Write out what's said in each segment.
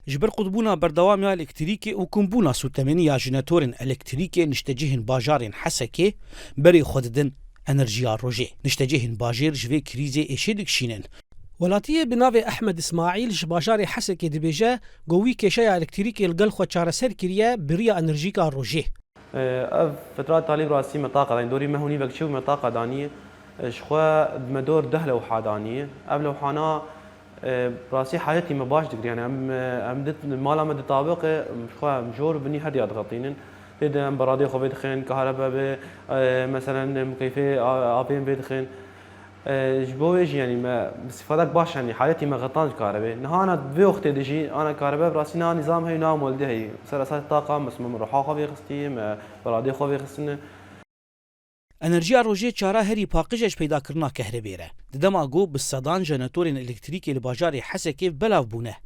جبر قطبونا بردوامیا الکتریکی و کمبونا سوتمنیا جنراتورن الکتریکی نشتجهن باجارن حسکه بری خوددن انرژیا روژه نشتجهن باجر جوی کریزی اشیدک شینن. ولاتیه بناوی احمد اسماعیل جباجار حسکه دبیجه گوی کشای الکتریکی الگل خو چاره سر کریه بریا انرژیکا روژه. فترات طالب راسي مطاقة يعني دوري مهوني بكشوف مطاقة دانية شخوا مدور دهلة وحادانية قبل وحنا راسي حياتي ما باش دقري يعني ام دت مالا مد طابق شخوا مجور بني هدي ادغطينن تيدا برادي خو بيدخن كهرباء مثلا مكيفه ابين بيدخن جبويج يعني ما بصفاتك باش يعني حالتي ما غطان كهرباء نهانا بوقت دجي انا كهرباء براسي نظام هي نام ولدي هي سلاسات الطاقه مسموم روحا خو بيخستي برادي خو بيخستن انرژیا روژه چاره هری پاقیجش پیدا کرنا کهربیره ددما گو بالصدان جنراتورن الکتریکی لباجاری حسکه بلاو بونه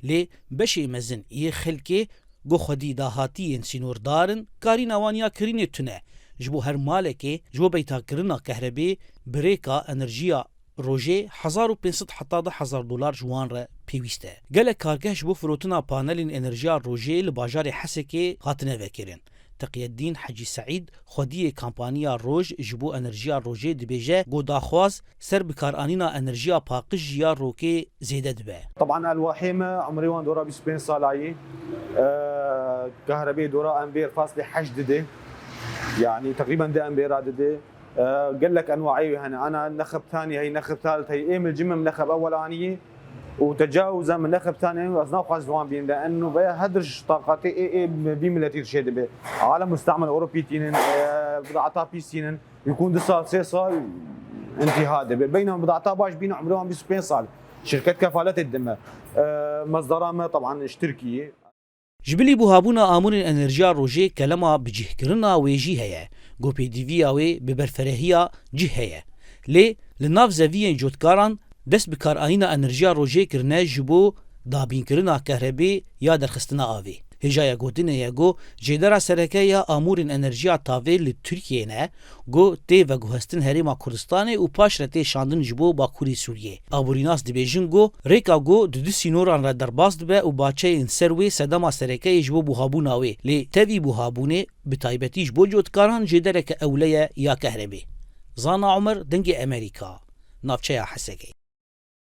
لی بشی مزن ای خلکه گو خودی داهاتی سینور دارن کاری نوانیا کرینه تونه جبو هر مالکه جبو بیتا کرنا کهربی بریکا انرژیا روژه 1500 حتی $1000 جوان را پیوسته گله کارگه جبو فروتنا پانلین انرژیا روژه لباجاری حسکه هاتنه وکرین تقی الدین حجی سعید خودی کمپانیا روژ جبو انرژیا روژه دبیجه گو داخواز سر بکارانینا انرژیا پاقش یا روکه زیده دبه. طبعا الوحيمة عمري وان دورا 20 سالة كهرباء دورا امبير فاصلة 8 دي يعني تقريبا ده امبير دي قال لك انواعيه هنا انا نخب ثاني هي نخب ثالث هي من الجمم نخب اولانيه وتجاوزا من نخب ثاني واصناف خاص دوام بين لانه بها هدرش طاقتي اي بملاتير شيء به عالم مستعمل اوروبي تينن بضاعتها بيسينن يكون دصال سيصال انتهاء بينما بضاعتها باش بين عمرهم 20 سال شركه كفالات الدم مصدرها طبعا اشتركيه جبلی بوهابونا آمون انرژیا روژه کلمه بجه کرنا ویجی هیا گو پی دی وی آوی ببرفرهیا جه هیا لی لناف زویین جوتکاران دست بکار آینا انرژیا روژه کرنه جبو دابین کرنا کهربی یا درخستنا آوی هجایا گوتنه یا گو جیدرا سرکه یا آمورین انرژیا تاوی لترکیه نه گو تی و گوهستن هریما کردستانه و پاش رته شاندن جبو باکوری سوریه آبوریناس دبیجن گو ریکا گو دو سینوران را درباز دبه و باچه انسروی سدما سرکه جبو بوهابوناوی لی تاوی بوهابونه بتایبتی جبو جوتکاران جیدرک اولیه یا کهربی زانا عمر دنگ امریکا نافچه حسکی